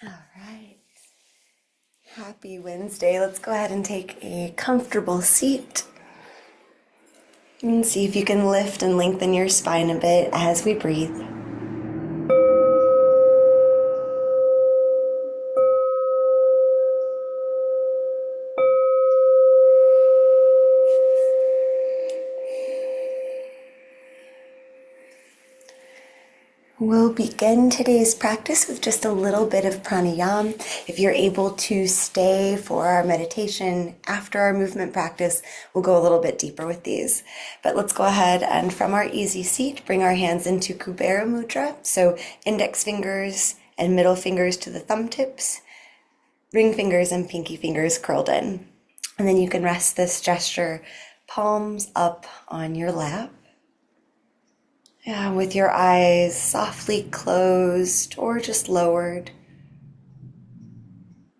All right. Happy Wednesday. Let's go ahead and take a comfortable seat. And see if you can lift and lengthen your spine a bit as we breathe. We'll begin today's practice with just a little bit of pranayama. If you're able to stay for our meditation after our movement practice, we'll go a little bit deeper with these. But let's go ahead and from our easy seat, bring our hands into Kubera Mudra. So index fingers and middle fingers to the thumb tips, ring fingers and pinky fingers curled in. And then you can rest this gesture palms up on your lap. Yeah, with your eyes softly closed or just lowered.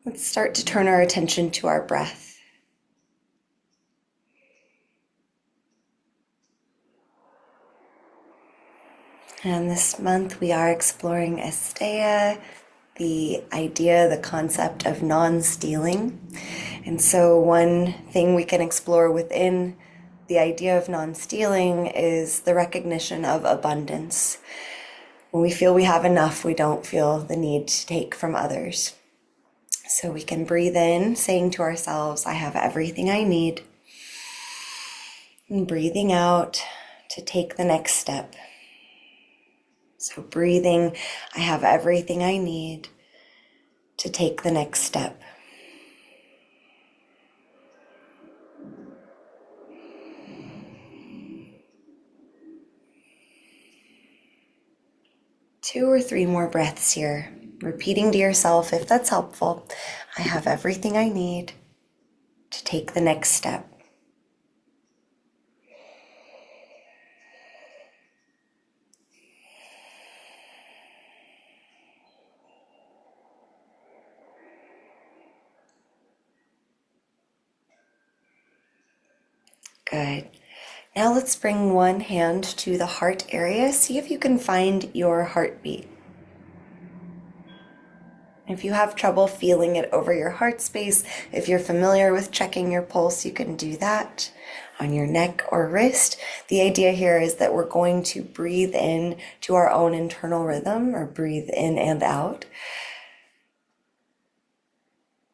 Let's start to turn our attention to our breath. And this month we are exploring Asteya, the idea, the concept of non-stealing. And so one thing we can explore within the idea of non-stealing is the recognition of abundance. When we feel we have enough, we don't feel the need to take from others. So we can breathe in, saying to ourselves, I have everything I need. And breathing out to take the next step. So breathing, I have everything I need to take the next step. Two or three more breaths here, repeating to yourself if that's helpful. I have everything I need to take the next step. Good. Now let's bring one hand to the heart area. See if you can find your heartbeat. If you have trouble feeling it over your heart space, if you're familiar with checking your pulse, you can do that on your neck or wrist. The idea here is that we're going to breathe in to our own internal rhythm, or breathe in and out.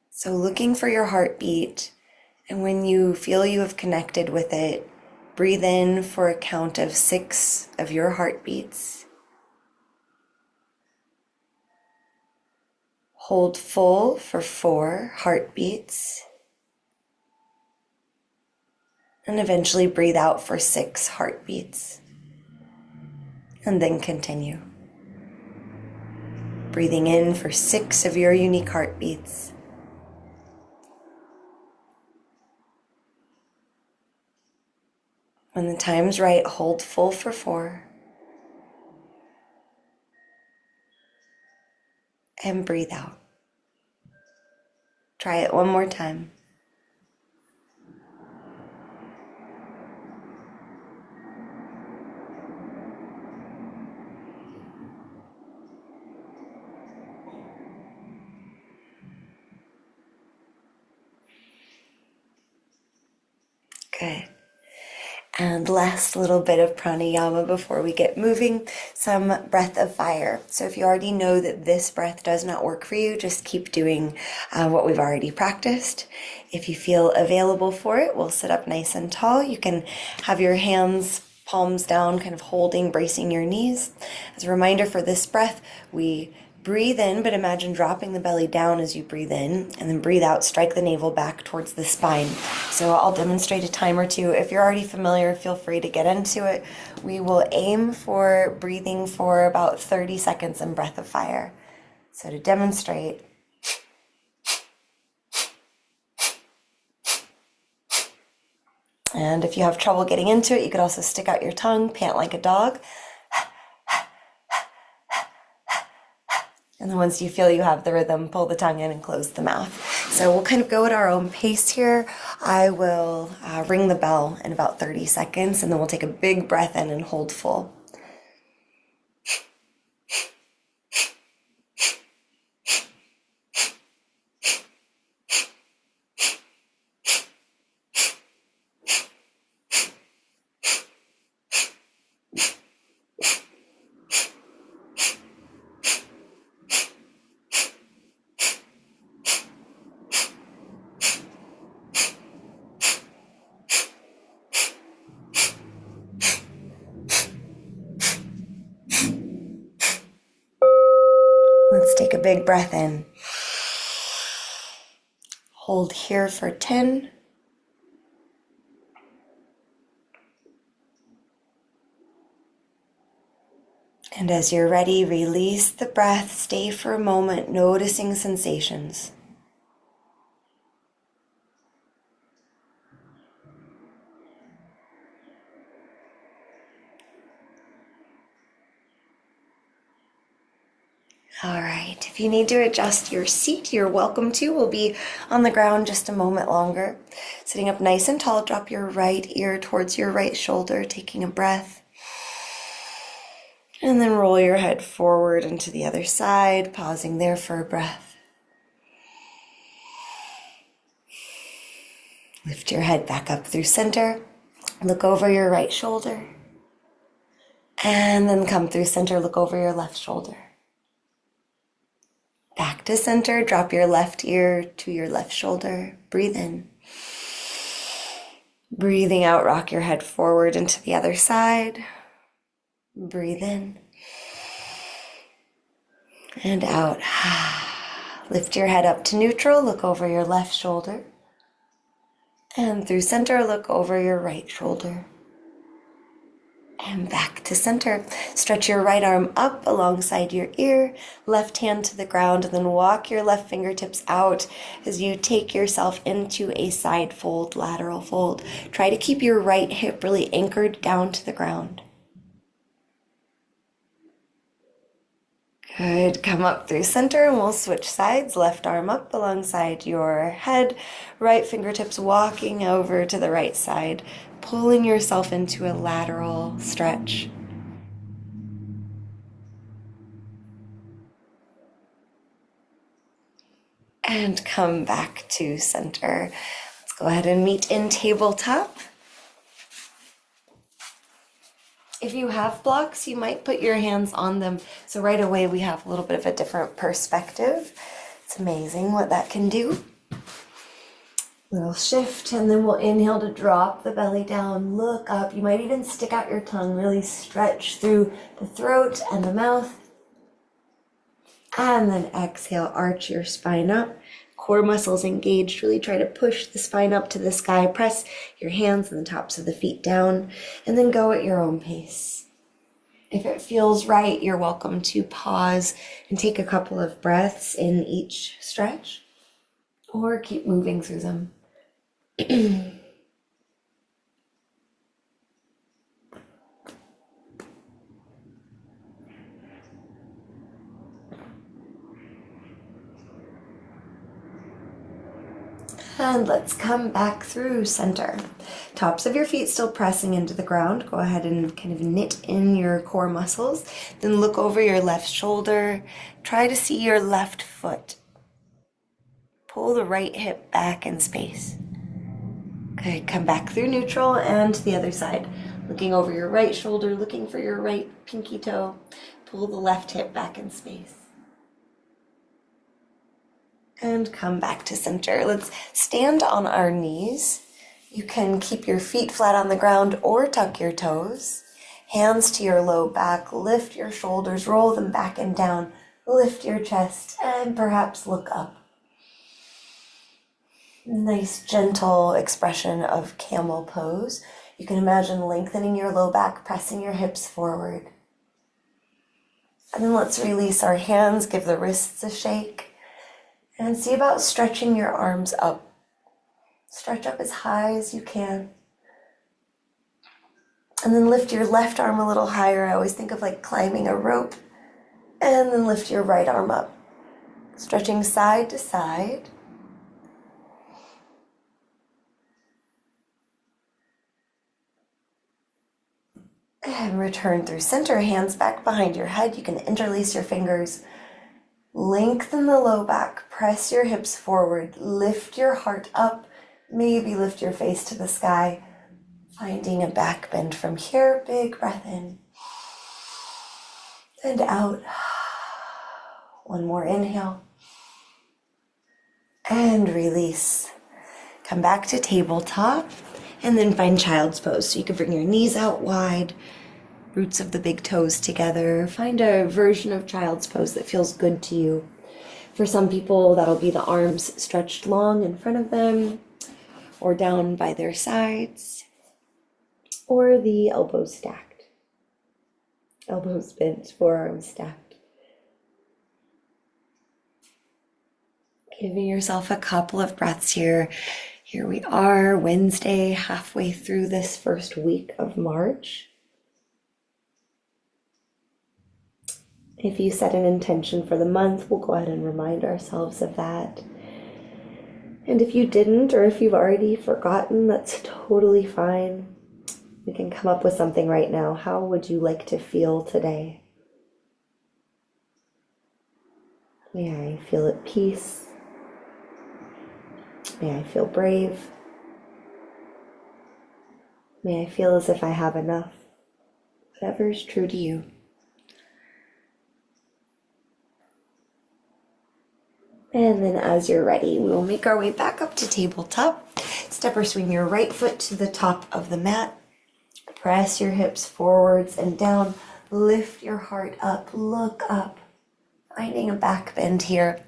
So looking for your heartbeat, and when you feel you have connected with it, breathe in for a count of 6 of your heartbeats. Hold full for 4 heartbeats. And eventually breathe out for 6 heartbeats. And then continue. Breathing in for 6 of your unique heartbeats. When the time's right, hold full for 4. And breathe out. Try it one more time. Good. And last little bit of pranayama before we get moving, some breath of fire. So if you already know that this breath does not work for you, just keep doing what we've already practiced. If you feel available for it, we'll sit up nice and tall. You can have your hands palms down, kind of holding, bracing your knees. As a reminder for this breath, we breathe in, but imagine dropping the belly down as you breathe in, and then breathe out, strike the navel back towards the spine. So I'll demonstrate a time or two. If you're already familiar, feel free to get into it. We will aim for breathing for about 30 seconds in breath of fire. So to demonstrate, and if you have trouble getting into it, you could also stick out your tongue, pant like a dog. And then once you feel you have the rhythm, pull the tongue in and close the mouth. So we'll kind of go at our own pace here. I will ring the bell in about 30 seconds, and then we'll take a big breath in and hold full. take a big breath in. Hold here for 10. And as you're ready, release the breath. Stay for a moment, noticing sensations. All right, if you need to adjust your seat, you're welcome to. We'll be on the ground just a moment longer. Sitting up nice and tall, drop your right ear towards your right shoulder, taking a breath. And then roll your head forward and to the other side, pausing there for a breath. Lift your head back up through center. Look over your right shoulder. And then come through center, look over your left shoulder. Back to center, drop your left ear to your left shoulder. Breathe in. Breathing out, rock your head forward and to the other side. Breathe in. And out. Lift your head up to neutral, look over your left shoulder. And through center, look over your right shoulder. And back to center. Stretch your right arm up alongside your ear, left hand to the ground, and then walk your left fingertips out as you take yourself into a side fold, lateral fold. Try to keep your right hip really anchored down to the ground. Good. Come up through center and we'll switch sides. Left arm up alongside your head, right fingertips walking over to the right side, pulling yourself into a lateral stretch. And come back to center. Let's go ahead and meet in tabletop. If you have blocks, you might put your hands on them. So right away we have a little bit of a different perspective. It's amazing what that can do. Little shift, and then we'll inhale to drop the belly down, look up. You might even stick out your tongue, really stretch through the throat and the mouth. And then exhale, arch your spine up. Core muscles engaged, really try to push the spine up to the sky. Press your hands and the tops of the feet down, and then go at your own pace. If it feels right, you're welcome to pause and take a couple of breaths in each stretch, or keep moving through them. And let's come back through center. Tops of your feet still pressing into the ground. Go ahead and kind of knit in your core muscles. Then look over your left shoulder. Try to see your left foot. Pull the right hip back in space. Good. Come back through neutral and to the other side. Looking over your right shoulder, looking for your right pinky toe. Pull the left hip back in space. And come back to center. Let's stand on our knees. You can keep your feet flat on the ground or tuck your toes. Hands to your low back. Lift your shoulders, roll them back and down. Lift your chest and perhaps look up. Nice gentle expression of camel pose. You can imagine lengthening your low back, pressing your hips forward. And then let's release our hands, give the wrists a shake. And see about stretching your arms up. Stretch up as high as you can. And then lift your left arm a little higher. I always think of like climbing a rope. And then lift your right arm up. Stretching side to side. And return through center, hands back behind your head. You can interlace your fingers. Lengthen the low back, press your hips forward, lift your heart up, maybe lift your face to the sky, finding a back bend from here. Big breath in and out. One more inhale and release. Come back to tabletop and then find child's pose. So you can bring your knees out wide, roots of the big toes together. Find a version of child's pose that feels good to you. For some people, that'll be the arms stretched long in front of them or down by their sides, or the elbows stacked. Elbows bent, forearms stacked. Giving yourself a couple of breaths here. Here we are, Wednesday, halfway through this first week of March. If you set an intention for the month, we'll go ahead and remind ourselves of that. And if you didn't, or if you've already forgotten, that's totally fine. We can come up with something right now. How would you like to feel today? May I feel at peace? May I feel brave? May I feel as if I have enough? Whatever is true to you. And then as you're ready, we will make our way back up to tabletop. Step or swing your right foot to the top of the mat. Press your hips forwards and down. Lift your heart up, look up. Finding a back bend here.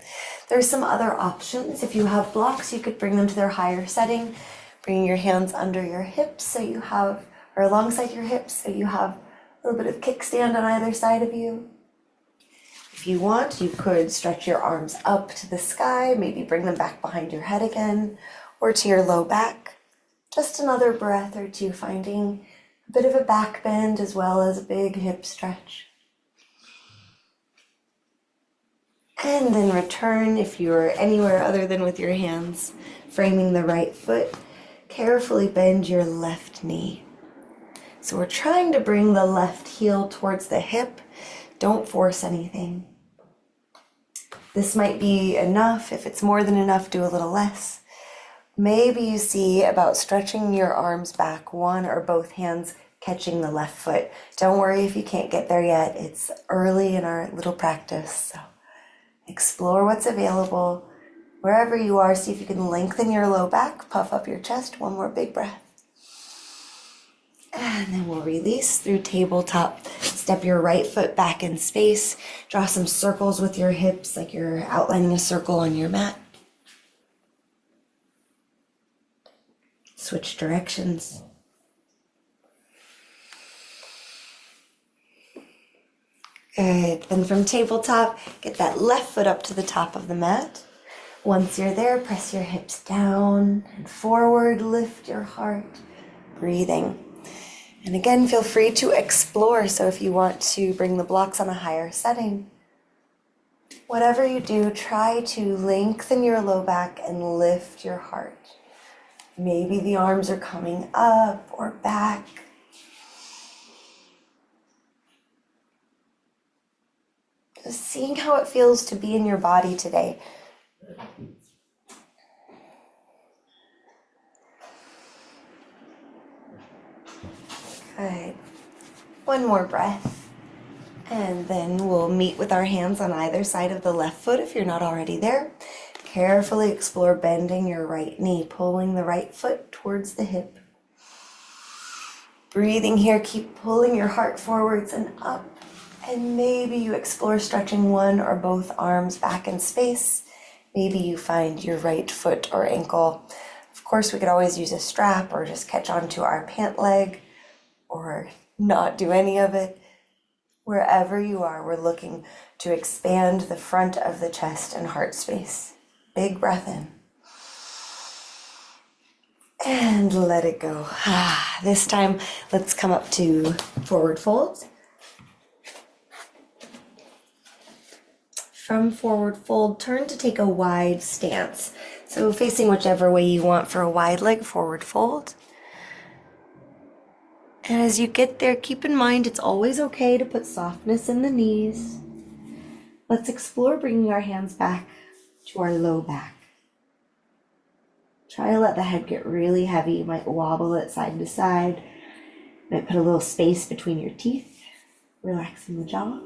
There's some other options. If you have blocks, you could bring them to their higher setting. Bring your hands under your hips so you have, or alongside your hips, so you have a little bit of kickstand on either side of you. If you want, you could stretch your arms up to the sky, maybe bring them back behind your head again, or to your low back. Just another breath or two, finding a bit of a back bend as well as a big hip stretch. And then return if you're anywhere other than with your hands, framing the right foot. Carefully bend your left knee. So we're trying to bring the left heel towards the hip. Don't force anything. This might be enough. If it's more than enough, do a little less. Maybe you see about stretching your arms back, one or both hands catching the left foot. Don't worry if you can't get there yet. It's early in our little practice, so explore what's available. Wherever you are, see if you can lengthen your low back, puff up your chest. One more big breath. And then we'll release through tabletop. Step your right foot back in space. Draw some circles with your hips like you're outlining a circle on your mat. Switch directions. Good. Then from tabletop, get that left foot up to the top of the mat. Once you're there, press your hips down and forward. Lift your heart. Breathing. And again, feel free to explore. So if you want to bring the blocks on a higher setting, whatever you do, try to lengthen your low back and lift your heart. Maybe the arms are coming up or back. Just seeing how it feels to be in your body today. Good. One more breath. And then we'll meet with our hands on either side of the left foot if you're not already there. Carefully explore bending your right knee, pulling the right foot towards the hip. Breathing here, keep pulling your heart forwards and up. And maybe you explore stretching one or both arms back in space. Maybe you find your right foot or ankle. Of course, we could always use a strap or just catch onto our pant leg or not do any of it. Wherever you are, we're looking to expand the front of the chest and heart space. Big breath in. And let it go. This time, let's come up to forward fold. From forward fold, turn to take a wide stance. So facing whichever way you want for a wide leg forward fold. And as you get there, keep in mind it's always okay to put softness in the knees. Let's explore bringing our hands back to our low back. Try to let the head get really heavy. You might wobble it side to side. You might put a little space between your teeth, relaxing the jaw.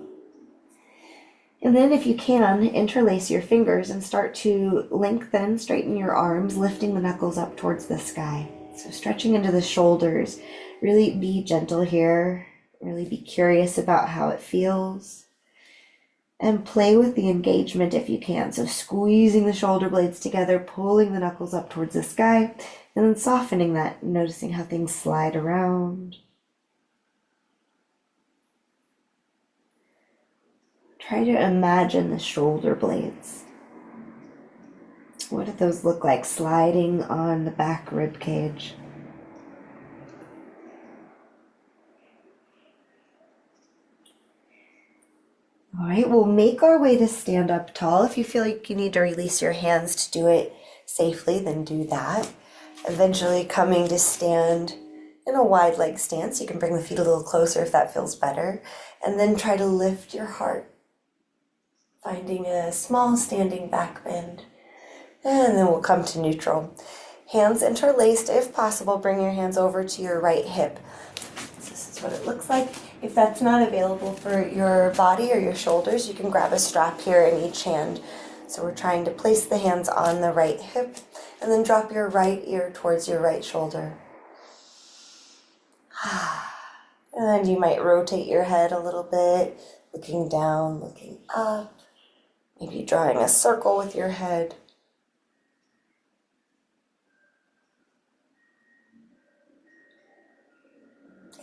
And then if you can, interlace your fingers and start to lengthen, straighten your arms, lifting the knuckles up towards the sky. So stretching into the shoulders. Really be gentle here. Really be curious about how it feels. And play with the engagement if you can. So squeezing the shoulder blades together, pulling the knuckles up towards the sky, and then softening that, noticing how things slide around. Try to imagine the shoulder blades. What do those look like sliding on the back rib cage? All right, we'll make our way to stand up tall. If you feel like you need to release your hands to do it safely, then do that. Eventually coming to stand in a wide leg stance. You can bring the feet a little closer if that feels better. And then try to lift your heart, finding a small standing back bend. And then we'll come to neutral. Hands interlaced. If possible, bring your hands over to your right hip. This is what it looks like. If that's not available for your body or your shoulders, you can grab a strap here in each hand. So we're trying to place the hands on the right hip and then drop your right ear towards your right shoulder. And you might rotate your head a little bit, looking down, looking up, maybe drawing a circle with your head.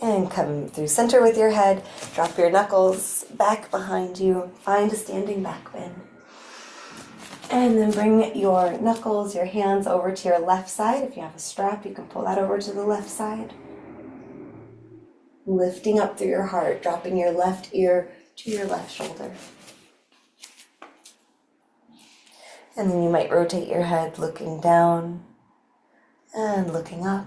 And come through center with your head, drop your knuckles back behind you, find a standing back bend. And then bring your knuckles, your hands over to your left side. If you have a strap, you can pull that over to the left side. Lifting up through your heart, dropping your left ear to your left shoulder. And then you might rotate your head looking down and looking up.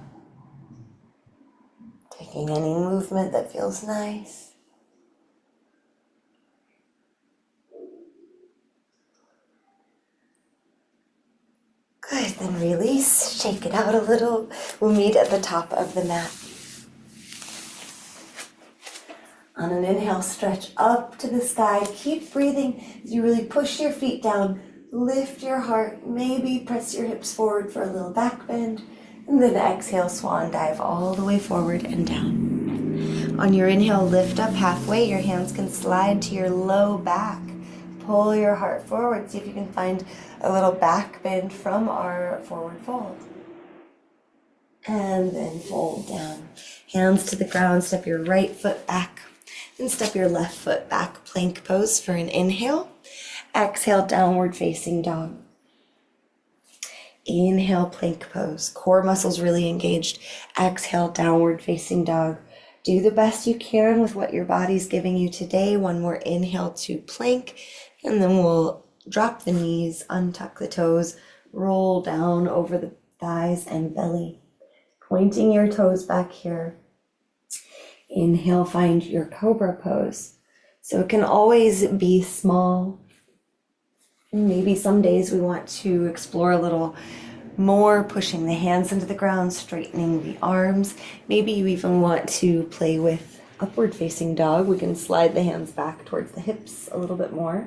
Taking any movement that feels nice. Good, then release, shake it out a little. We'll meet at the top of the mat. On an inhale, stretch up to the sky. Keep breathing as you really push your feet down. Lift your heart, maybe press your hips forward for a little back bend. And then exhale, swan dive all the way forward and down. On your inhale, lift up halfway. Your hands can slide to your low back. Pull your heart forward. See if you can find a little back bend from our forward fold. And then fold down. Hands to the ground. Step your right foot back. Then step your left foot back. Plank pose for an inhale. Exhale, downward facing dog. Inhale, plank pose. Core muscles really engaged. Exhale, downward facing dog. Do the best you can with what your body's giving you today. One more inhale to plank, and then we'll drop the knees, untuck the toes, roll down over the thighs and belly, pointing your toes back here. Inhale, find your cobra pose. So it can always be small. Maybe some days we want to explore a little more, pushing the hands into the ground, straightening the arms. Maybe you even want to play with upward facing dog. We can slide the hands back towards the hips a little bit more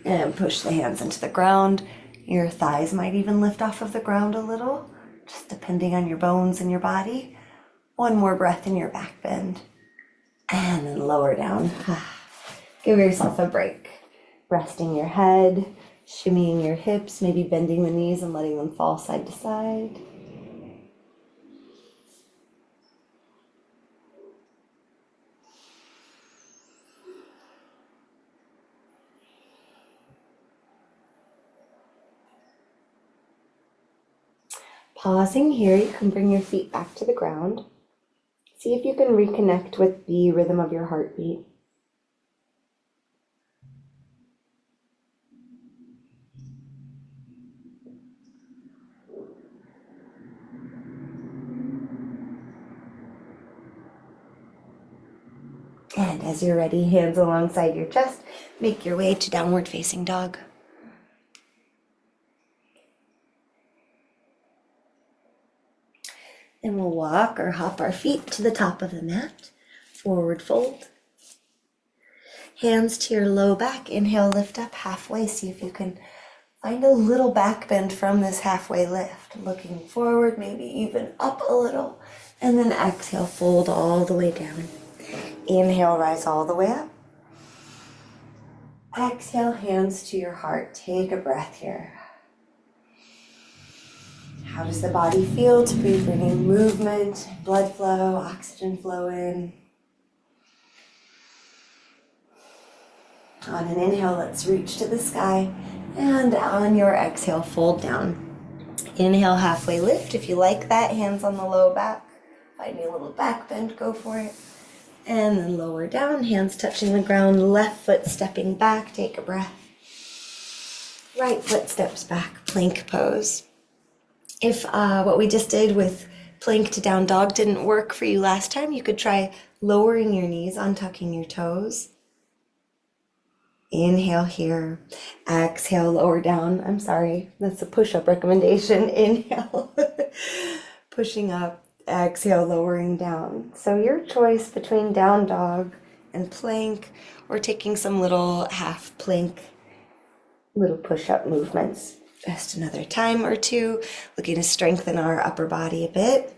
and push the hands into the ground. Your thighs might even lift off of the ground a little, just depending on your bones and your body. One more breath in your back bend and then lower down. Give yourself a break. Resting your head, shimmying your hips, maybe bending the knees and letting them fall side to side. Pausing here, you can bring your feet back to the ground. See if you can reconnect with the rhythm of your heartbeat. And as you're ready, hands alongside your chest, make your way to downward facing dog. Then we'll walk or hop our feet to the top of the mat, forward fold. Hands to your low back, inhale, lift up halfway. See if you can find a little back bend from this halfway lift. Looking forward, maybe even up a little. And then exhale, fold all the way down. Inhale, rise all the way up. Exhale, hands to your heart. Take a breath here. How does the body feel to be bringing movement, blood flow, oxygen flow in? On an inhale, let's reach to the sky. And on your exhale, fold down. Inhale, halfway lift. If you like that, hands on the low back. Finding a little back bend, go for it. And then lower down, hands touching the ground, left foot stepping back, take a breath. Right foot steps back, plank pose. If what we just did with plank to down dog didn't work for you last time, you could try lowering your knees, untucking your toes. Inhale here, exhale, lower down. I'm sorry, that's a push-up recommendation. Inhale, pushing up, exhale, lowering down. So your choice between down dog and plank, or taking some little half plank, little push-up movements. Just another time or two, looking to strengthen our upper body a bit.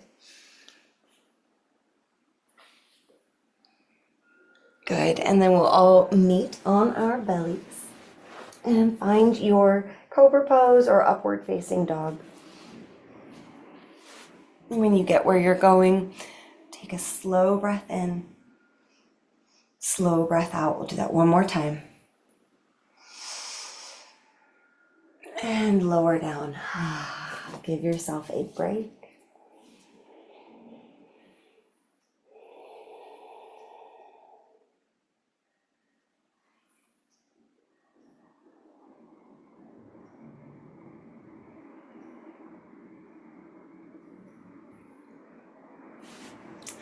Good, and then we'll all meet on our bellies and find your cobra pose or upward facing dog. When you get where you're going, take a slow breath in, slow breath out. We'll do that one more time. And lower down. Give yourself a break.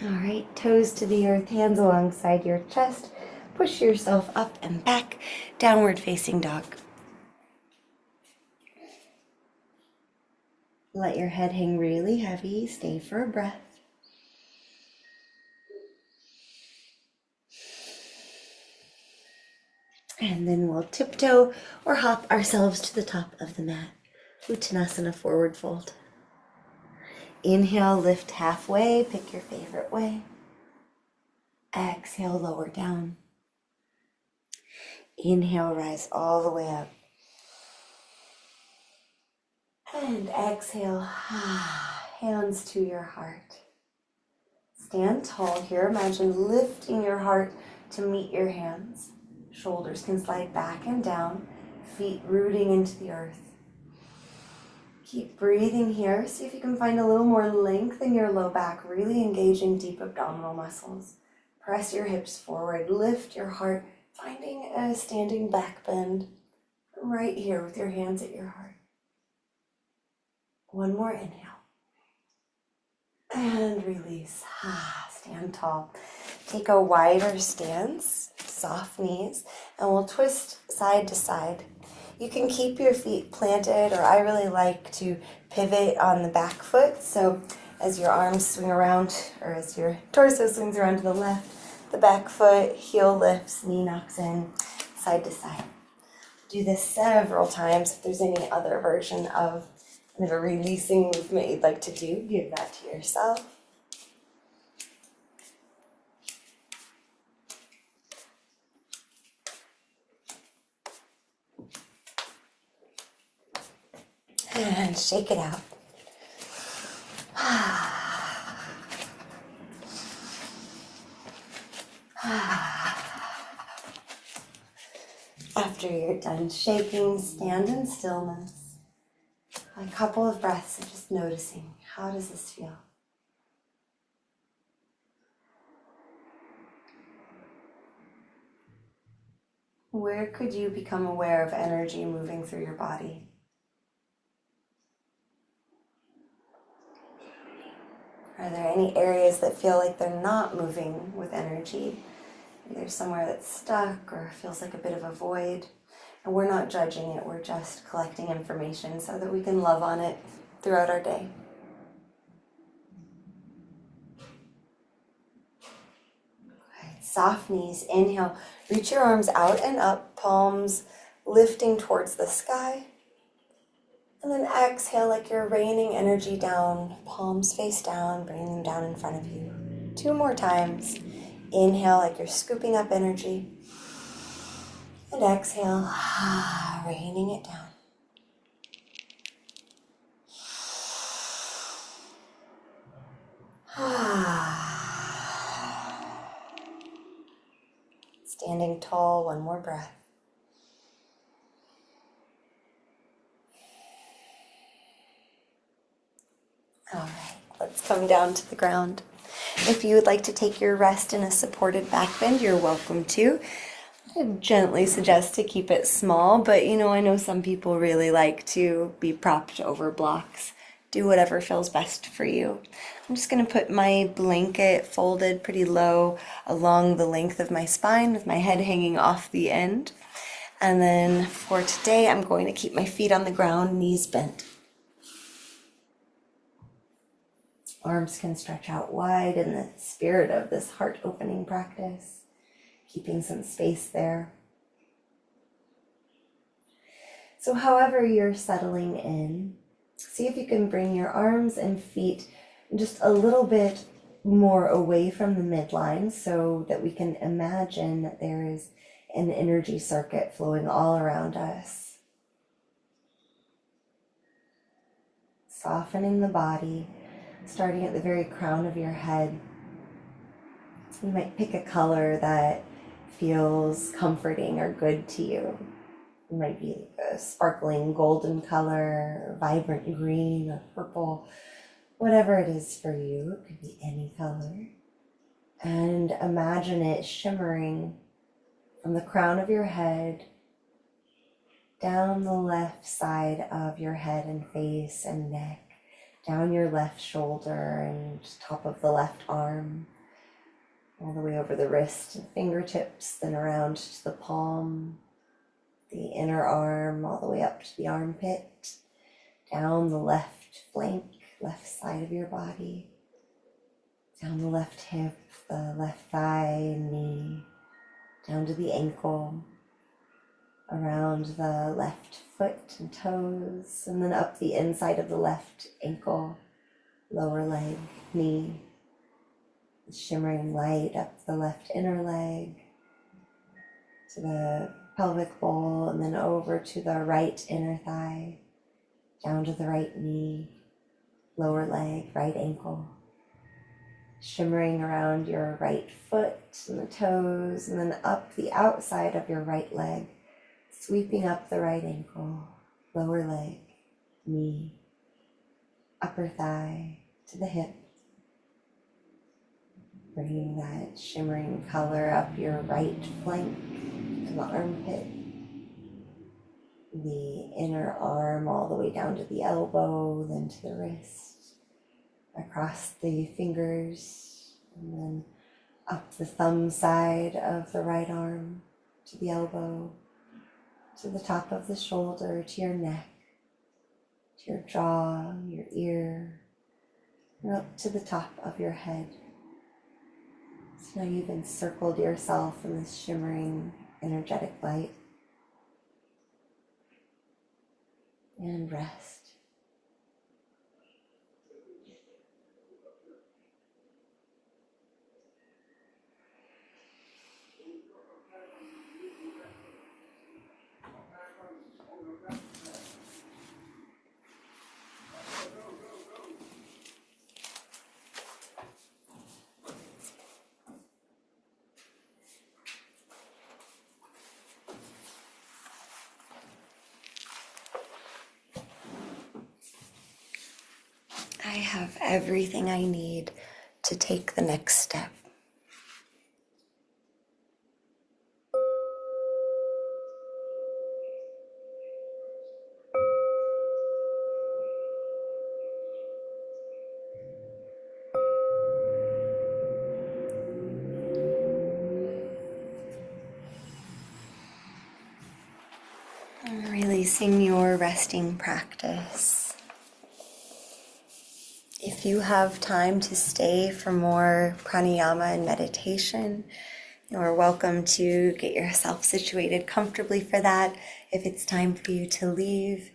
All right, toes to the earth, hands alongside your chest. Push yourself up and back, downward facing dog. Let your head hang really heavy, stay for a breath. And then we'll tiptoe or hop ourselves to the top of the mat. Uttanasana, forward fold. Inhale, lift halfway, pick your favorite way. Exhale, lower down. Inhale, rise all the way up. And exhale, hands to your heart. Stand tall here. Imagine lifting your heart to meet your hands. Shoulders can slide back and down, feet rooting into the earth. Keep breathing here. See if you can find a little more length in your low back, really engaging deep abdominal muscles. Press your hips forward, lift your heart, finding a standing back bend right here with your hands at your heart. One more inhale. And release. Stand tall. Take a wider stance, soft knees, and we'll twist side to side. You can keep your feet planted, or I really like to pivot on the back foot. So as your arms swing around, or as your torso swings around to the left, the back foot, heel lifts, knee knocks in, side to side. Do this several times. If there's any other version of kind of a releasing movement you'd like to do, give that to yourself. And shake it out. After you're done shaking, stand in stillness. A couple of breaths of just noticing, how does this feel? Where could you become aware of energy moving through your body? Are there any areas that feel like they're not moving with energy? Maybe there's somewhere that's stuck or feels like a bit of a void. And we're not judging it, we're just collecting information so that we can love on it throughout our day. Right, soft knees, inhale, reach your arms out and up, palms lifting towards the sky. And then exhale like you're raining energy down, palms face down, bringing them down in front of you. 2 more times. Inhale like you're scooping up energy. And exhale, raining it down. Standing tall, one more breath. All right, let's come down to the ground. If you would like to take your rest in a supported back bend, you're welcome to. I gently suggest to keep it small, but I know some people really like to be propped over blocks. Do whatever feels best for you. I'm just going to put my blanket folded pretty low along the length of my spine with my head hanging off the end. And then for today, I'm going to keep my feet on the ground, knees bent. Arms can stretch out wide in the spirit of this heart-opening practice, keeping some space there. So however you're settling in, see if you can bring your arms and feet just a little bit more away from the midline so that we can imagine that there is an energy circuit flowing all around us. Softening the body, starting at the very crown of your head. You might pick a color that feels comforting or good to you. It might be like a sparkling golden color, or vibrant green or purple, whatever it is for you. It could be any color. And imagine it shimmering from the crown of your head down the left side of your head and face and neck, down your left shoulder and top of the left arm, all the way over the wrist and fingertips, then around to the palm, the inner arm, all the way up to the armpit, down the left flank, left side of your body, down the left hip, the left thigh, knee, down to the ankle, around the left foot and toes, and then up the inside of the left ankle, lower leg, knee, shimmering light up the left inner leg, to the pelvic bowl, and then over to the right inner thigh, down to the right knee, lower leg, right ankle, shimmering around your right foot and the toes, and then up the outside of your right leg, sweeping up the right ankle, lower leg, knee, upper thigh to the hip, bringing that shimmering color up your right flank to the armpit, the inner arm all the way down to the elbow, then to the wrist, across the fingers, and then up the thumb side of the right arm to the elbow, to the top of the shoulder, to your neck, to your jaw, your ear, and up to the top of your head. So now you've encircled yourself in this shimmering, energetic light. And rest. I have everything I need to take the next step. And releasing your resting practice. If you have time to stay for more pranayama and meditation, you're welcome to get yourself situated comfortably for that. If it's time for you to leave,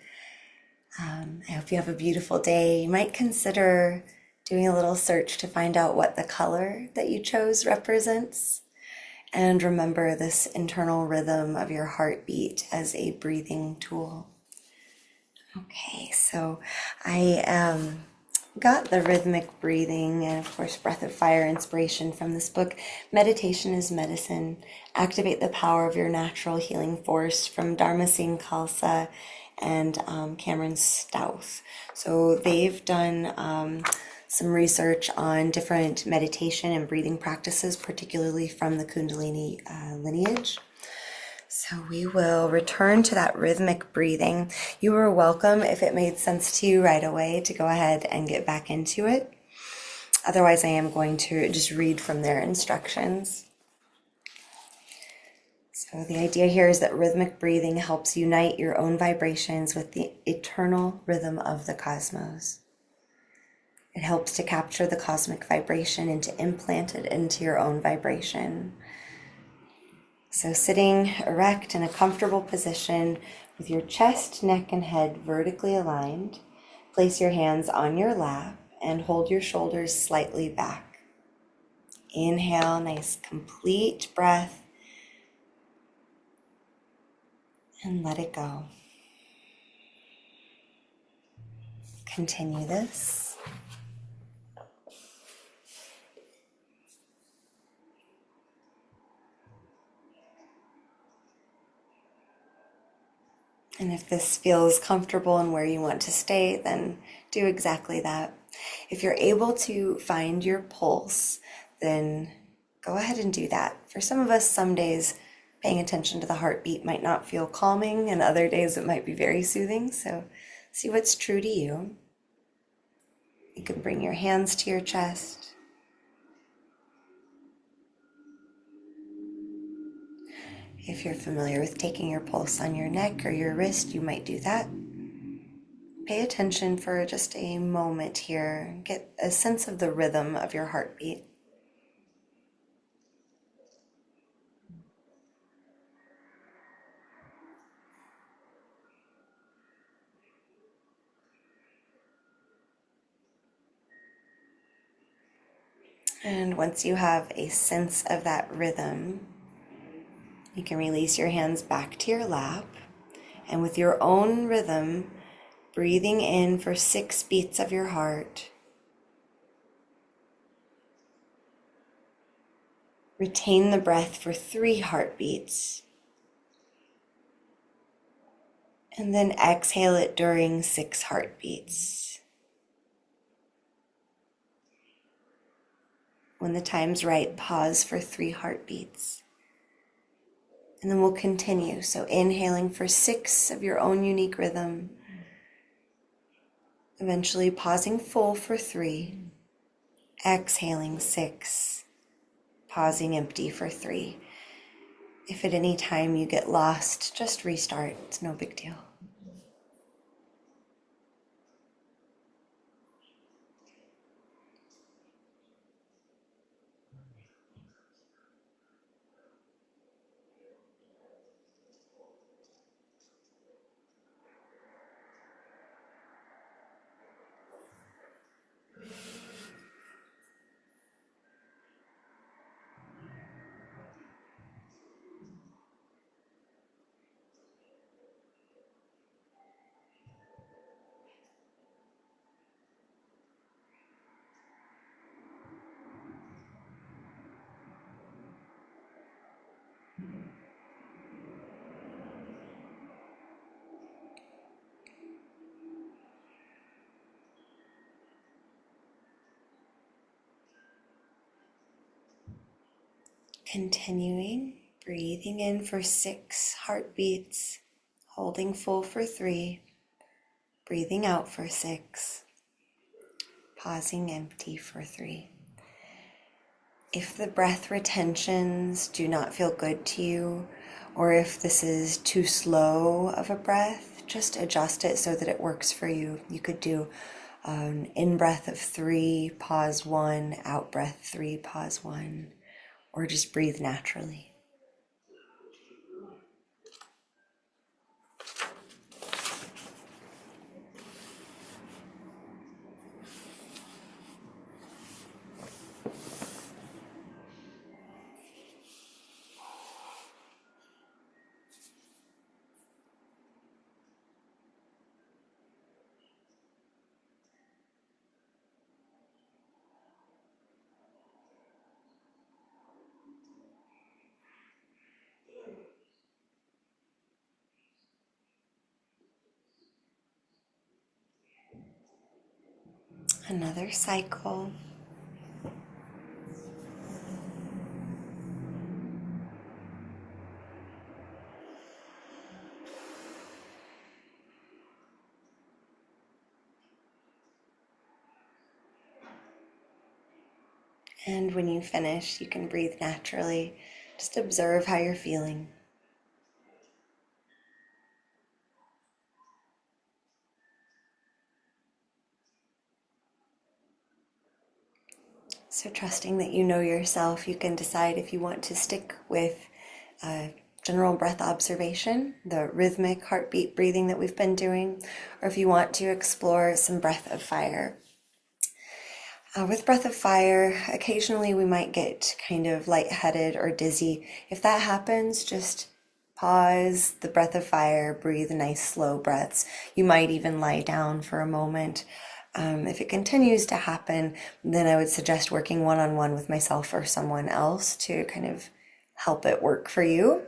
I hope you have a beautiful day. You might consider doing a little search to find out what the color that you chose represents. And remember this internal rhythm of your heartbeat as a breathing tool. Okay, so I got the rhythmic breathing and, of course, breath of fire inspiration from this book, Meditation is Medicine. Activate the Power of Your Natural Healing Force, from Dharma Singh Khalsa and Cameron Stouth. So they've done some research on different meditation and breathing practices, particularly from the Kundalini lineage. So we will return to that rhythmic breathing. You are welcome, if it made sense to you right away, to go ahead and get back into it. Otherwise, I am going to just read from their instructions. So the idea here is that rhythmic breathing helps unite your own vibrations with the eternal rhythm of the cosmos. It helps to capture the cosmic vibration and to implant it into your own vibration. So sitting erect in a comfortable position with your chest, neck, and head vertically aligned, place your hands on your lap and hold your shoulders slightly back. Inhale, nice complete breath, and let it go. Continue this. And if this feels comfortable and where you want to stay, then do exactly that. If you're able to find your pulse, then go ahead and do that. For some of us, some days paying attention to the heartbeat might not feel calming, and other days it might be very soothing. So see what's true to you. You can bring your hands to your chest. If you're familiar with taking your pulse on your neck or your wrist, you might do that. Pay attention for just a moment here. Get a sense of the rhythm of your heartbeat. And once you have a sense of that rhythm, you can release your hands back to your lap. And with your own rhythm, breathing in for 6 beats of your heart, retain the breath for 3 heartbeats, and then exhale it during 6 heartbeats. When the time's right, pause for 3 heartbeats. And then we'll continue. So inhaling for 6 of your own unique rhythm, eventually pausing full for 3, exhaling 6, pausing empty for 3. If at any time you get lost, just restart. It's no big deal. Continuing, breathing in for 6 heartbeats, holding full for 3, breathing out for 6, pausing empty for 3. If the breath retentions do not feel good to you, or if this is too slow of a breath, just adjust it so that it works for you. You could do an in-breath of 3, pause 1, out-breath 3, pause 1, or just breathe naturally. Another cycle. And when you finish, you can breathe naturally. Just observe how you're feeling. So trusting that you know yourself, you can decide if you want to stick with general breath observation, the rhythmic heartbeat breathing that we've been doing, or if you want to explore some breath of fire. With breath of fire, occasionally we might get kind of lightheaded or dizzy. If that happens, just pause the breath of fire, breathe nice slow breaths. You might even lie down for a moment. If it continues to happen, then I would suggest working one-on-one with myself or someone else to kind of help it work for you.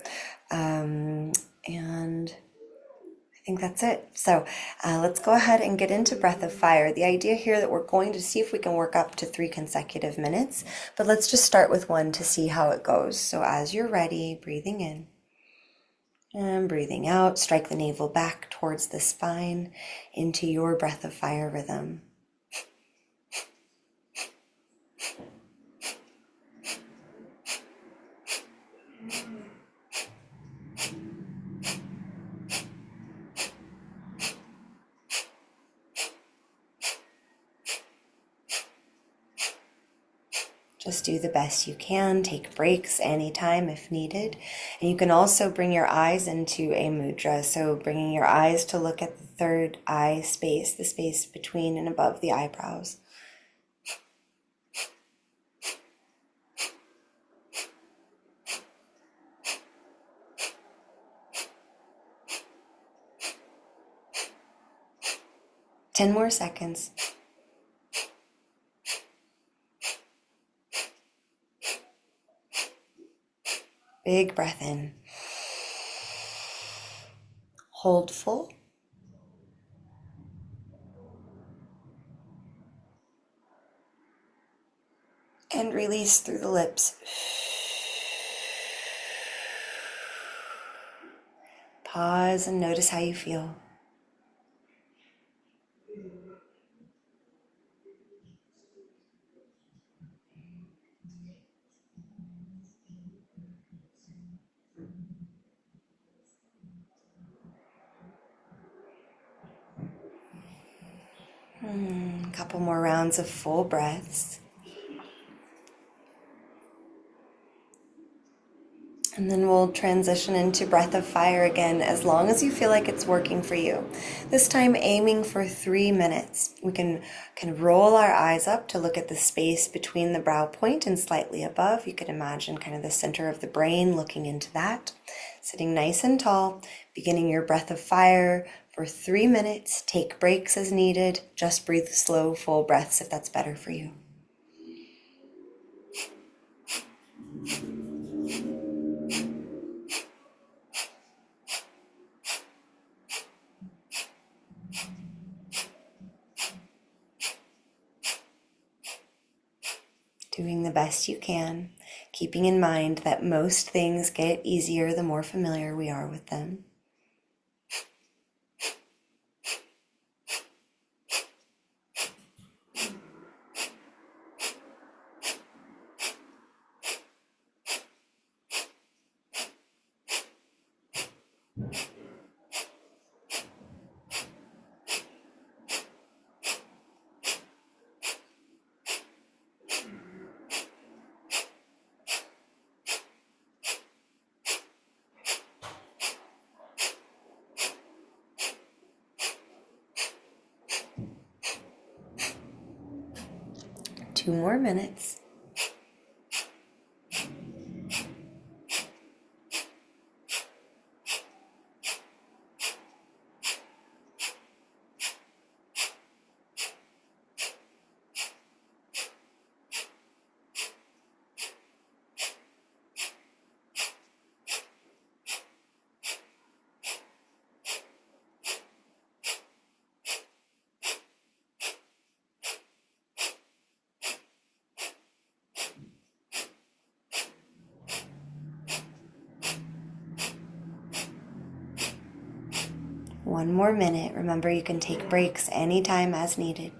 And I think that's it. So let's go ahead and get into breath of fire. The idea here that we're going to see if we can work up to 3 consecutive minutes, but let's just start with 1 to see how it goes. So as you're ready, breathing in and breathing out, strike the navel back towards the spine into your breath of fire rhythm. Just do the best you can. Take breaks anytime if needed. And you can also bring your eyes into a mudra. So bringing your eyes to look at the third eye space, the space between and above the eyebrows. Ten more seconds. Big breath in. Hold full. And release through the lips. Pause and notice how you feel. A couple more rounds of full breaths. And then we'll transition into breath of fire again as long as you feel like it's working for you. This time aiming for 3 minutes. We can kind of roll our eyes up to look at the space between the brow point and slightly above. You could imagine kind of the center of the brain, looking into that. Sitting nice and tall, beginning your breath of fire for 3 minutes. Take breaks as needed. Just breathe slow, full breaths if that's better for you. Doing the best you can, keeping in mind that most things get easier the more familiar we are with them. Two more minutes. One more minute. Remember, you can take breaks anytime as needed.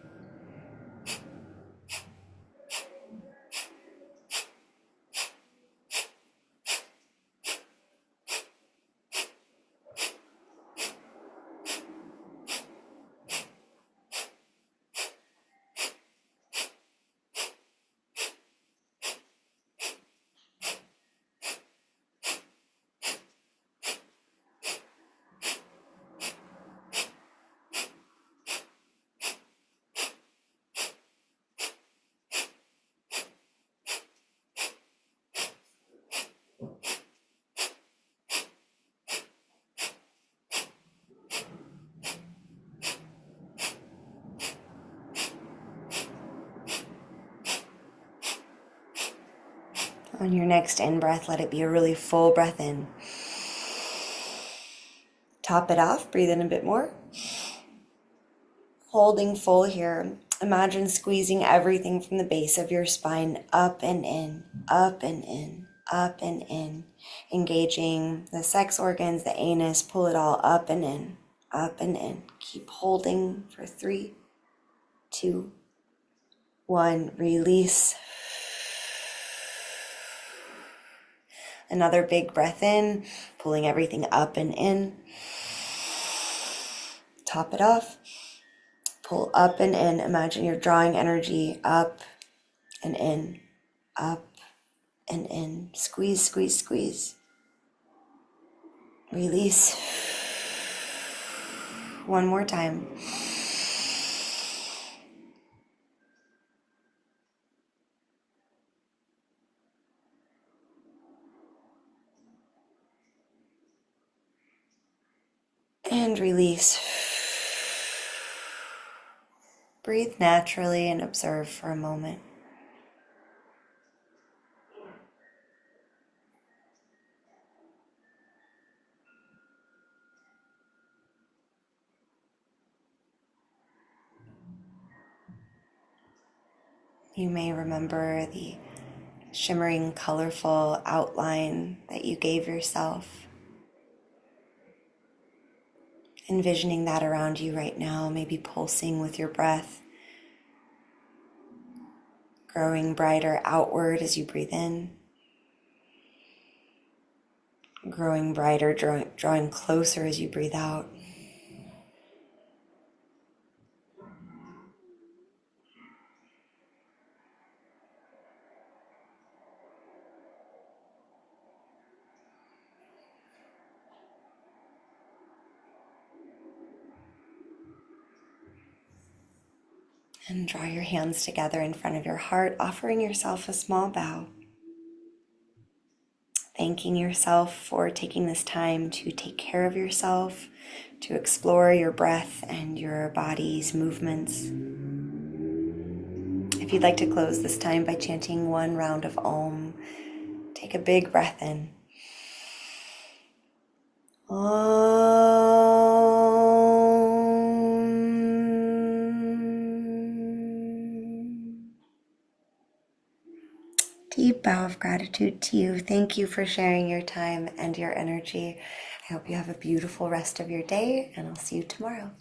On your next in-breath, let it be a really full breath in. Top it off, breathe in a bit more. Holding full here. Imagine squeezing everything from the base of your spine up and in, up and in, up and in. Engaging the sex organs, the anus, pull it all up and in, up and in. Keep holding for 3, 2, 1. Release. Another big breath in, pulling everything up and in. Top it off. Pull up and in. Imagine you're drawing energy up and in, up and in. Squeeze, squeeze, squeeze. Release. One more time. And release. Breathe naturally and observe for a moment. You may remember the shimmering, colorful outline that you gave yourself. Envisioning that around you right now, maybe pulsing with your breath, growing brighter outward as you breathe in, growing brighter, drawing closer as you breathe out. And draw your hands together in front of your heart, offering yourself a small bow. Thanking yourself for taking this time to take care of yourself, to explore your breath and your body's movements. If you'd like to close this time by chanting 1 round of Om, take a big breath in. Deep bow of gratitude to you. Thank you for sharing your time and your energy. I hope you have a beautiful rest of your day, and I'll see you tomorrow.